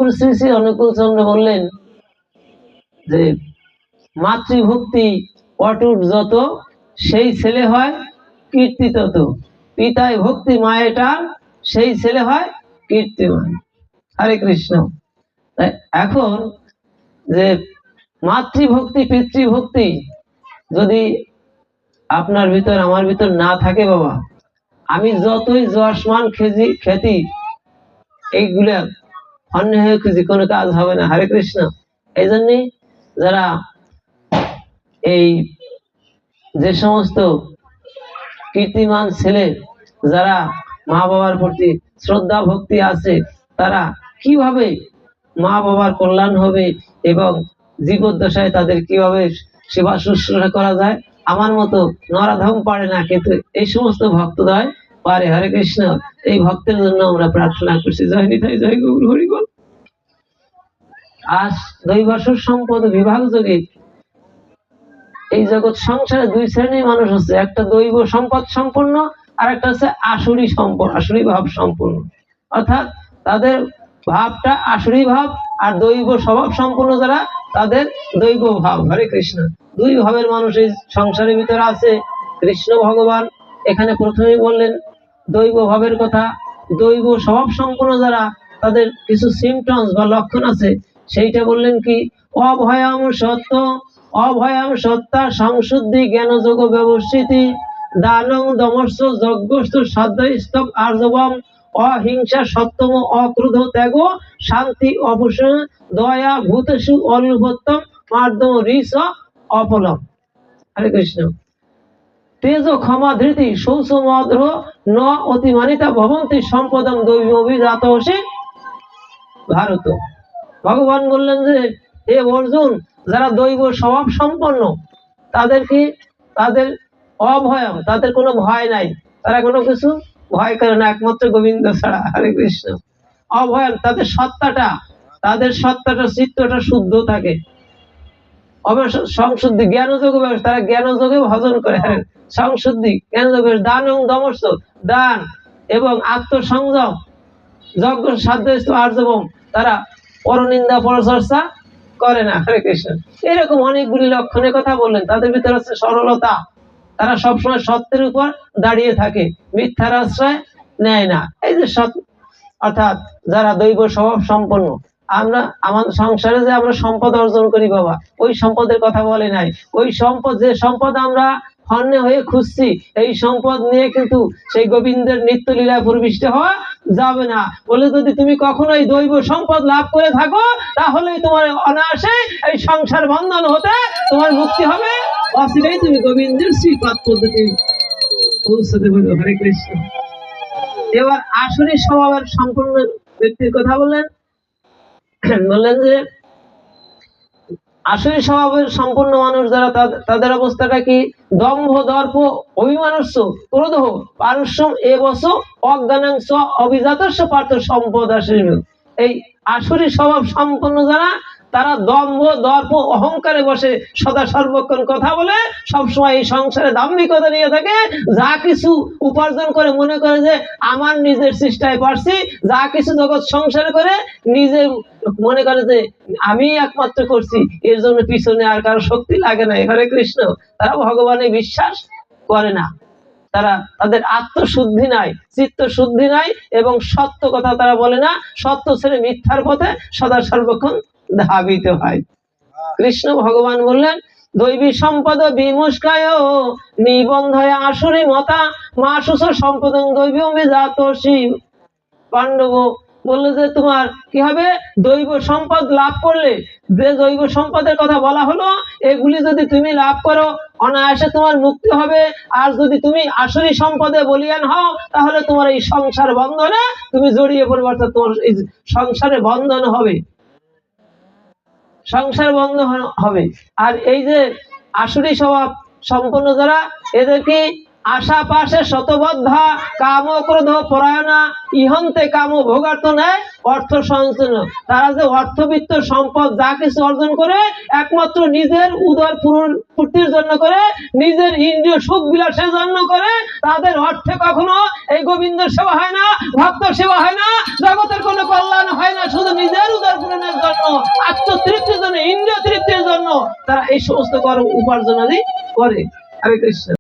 ঠাকুর শ্রী শ্রী অনুকূল চন্দ্র বললেন যে মাতৃভক্তি অটুট যত, সেই ছেলে হয় কীর্তি তত। পিতায় ভক্তি মায়েটা, সেই ছেলে হয় কীর্তিমান। হরে কৃষ্ণ। এখন যে মাতৃভক্তি পিতৃভক্তি যদি আপনার ভিতর আমার ভিতর না থাকে বাবা, আমি যতই যশমান খ্যাতি এইগুলা অন্য হয়ে খুঁজি, কোনো কাজ হবে না। হরে কৃষ্ণ। এই জন্য যারা এই যে সমস্ত কীর্তিমান ছেলে যারা মা বাবার প্রতি শ্রদ্ধা ভক্তি আছে, তারা কিভাবে মা বাবার কল্যাণ হবে এবং জীবদ্দশায় তাদের কিভাবে সেবা শুশ্রূষা করা যায়, আমার মতো নরাধম পারে না, কিন্তু এই সমস্ত ভক্তদয় পারে। হরে কৃষ্ণ। এই ভক্তের জন্য আমরা প্রার্থনা করছি। জয় নিতাই, জয় গৌর হরি বল। আজ দৈবাসুর সম্পদ বিভাগ যোগে এই জগৎ সংসারে দুই শ্রেণীর মানুষ আছে, একটা দৈব সম্পদ সম্পন্ন, আর একটা হচ্ছে আসুরি সম্পদ, আসুরি ভাব সম্পন্ন। অর্থাৎ তাদের ভাবটা আসুরি ভাব, আর দৈব স্বভাব সম্পন্ন যারা, তাদের দৈব ভাব। হরে কৃষ্ণ। দুই ভাবের মানুষ এই সংসারের ভিতরে আছে। কৃষ্ণ ভগবান এখানে প্রথমেই বললেন দৈব ভাবের কথা। দৈব স্বভাব সম্পন্ন যারা, তাদের কিছু সিমটমস বা লক্ষণ আছে, সেইটা বললেন কি? অভয়াম সত্য, অভয়াম সত্তা সংশুদ্ধি জ্ঞান যোগ ব্যবস্থিতি, দানং দমস্য যজ্ঞস্তু সাধ্য আর্জবম, অহিংসা সত্যম অক্রোধ ত্যাগ শান্তি অপসন দয়া ভূতেষু অল্পত্তম মার্দম ঋষ অপলম। হরে কৃষ্ণ। তেজ ক্ষমা ধৃতি শৌচ মদ্র ন অতিমানিতা ভবন্তি সম্পদম দৈব অভিজাত হসি ভারত। ভগবান বললেন যে হে অর্জুন, যারা দৈব স্বভাব সম্পন্ন, তাদের কি? তাদের অভয়ম, তাদের কোনো ভয় নাই, তারা কোনো কিছু ভয় করে না একমাত্র গোবিন্দ ছাড়া। হরে কৃষ্ণ। অভয়ম, তাদের সত্তাটা চিত্তটা শুদ্ধ থাকে। সংশুদ্ধি জ্ঞান যোগ ব্যবস্থা, তারা জ্ঞান যোগে ভজন করে। সংশুদ্ধি জ্ঞান যোগ, দান এবং দমস্য, দান এবং আত্মসংযম, যজ্ঞ সাধ্য আর্জবম, তারা পরনিন্দা পরচর্চা করে না। হরে কৃষ্ণ। এরকম অনেকগুলি লক্ষণের কথা বললেন। তাদের ভিতরে আছে সরলতা, তারা সবসময় সত্যের উপর দাঁড়িয়ে থাকে, মিথ্যার আশ্রয় নেয় না। এই যে সৎ, অর্থাৎ যারা দৈব স্বভাব সম্পন্ন। আমরা আমাদের সংসারে যে আমরা সম্পদ অর্জন করি বাবা, ওই সম্পদের কথা বলে নাই। ওই সম্পদ, যে সম্পদ আমরা হন্যে হয়ে খুঁজছি, এই সম্পদ নিয়ে কিন্তু সেই গোবিন্দের নিত্য লীলায় প্রবিষ্ট হওয়া যাবে না। বলে যদি তুমি কখনো এই দৈব সম্পদ লাভ করে থাকো, তাহলে তোমার অনায়াসে এই সংসার বন্ধন হতে তোমার মুক্তি হবে, অচিরেই তুমি গোবিন্দের শ্রীপাদ পদ্ধতি পৌঁছতে পারবে। হরে কৃষ্ণ। এবার আসুরি স্বভাবের সম্পূর্ণ ব্যক্তির কথা বললেন যে আসুরি স্বভাবের সম্পূর্ণ মানুষ যারা, তাদের অবস্থাটা কি? দম্ভ দর্প অভিমানস্য ক্রোধ পারস্যম এ বস অজ্ঞানাংশ অভিজাতস্য পার্থ সম্পদ আসিল। এই আসুরি স্বভাব সম্পন্ন যারা, তারা দম্ভ দর্প অহংকারে বসে সদা সর্বক্ষণ কথা বলে, সবসময় এই সংসারে দাম্ভিকতা নিয়ে থাকে। যা কিছু উপার্জন করে মনে করে যে আমার নিজের চেষ্টায় পারছি, যা কিছু জগৎ সংসারে করে নিজে মনে করে যে আমি একমাত্র করছি, এর জন্য পিছনে আর কারো শক্তি লাগে না। হরে কৃষ্ণ। তারা ভগবানে বিশ্বাস করে না, তারা তাদের আত্মশুদ্ধি নাই, চিত্ত শুদ্ধি নাই, এবং সত্য কথা তারা বলে না। সত্য ছেড়ে মিথ্যার পথে সদা সর্বক্ষণ ধাবিত হয়। কৃষ্ণ ভগবান বললেন দৈবী সম্পদ বিমুষ্কায় নিবন্ধয় আসুরি মতা মা সুস সম্পদ দৈবী অভিজাত শিব। পাণ্ডব বললো যে তোমার কি হবে? দৈব সম্পদ লাভ করলে, যে দৈব সম্পদের কথা বলা হলো, এগুলি যদি তুমি লাভ করো, অনায়াসে তোমার মুক্তি হবে। আর যদি তুমি আসুরি সম্পদে বলিয়ান হও, তাহলে তোমার এই সংসার বন্ধনে তুমি জড়িয়ে পড়বে, অর্থাৎ তোমার এই সংসারে বন্ধন হবে, সংসার বন্ধ হবে। আর এই যে আসুরি স্বভাব সম্পন্ন যারা, এদেরকে আশা পাশে শতবদ্ধা কাম ক্রোধ পরায়ণা ইহন্তে কাম ভোগার্থ নেয় অর্থ সঞ্চয়। তারা যে অর্থবিত্ত সম্পদ যা কিছু অর্জন করে, একমাত্র নিজের উদর পূর্তির জন্য করে, নিজের ইন্দ্রিয় সুখ বিলাসের জন্য করে। তাদের অর্থে কখনো এই গোবিন্দের সেবা হয় না, ভক্ত সেবা হয় না, জগতের কোনো কল্যাণ হয় না, শুধু নিজের উদর আত্মতৃপ্তির জন্য, ইন্দ্রিয় তৃপ্তির জন্য তারা এই সমস্ত কর্ম উপার্জন করে। হরে কৃষ্ণ।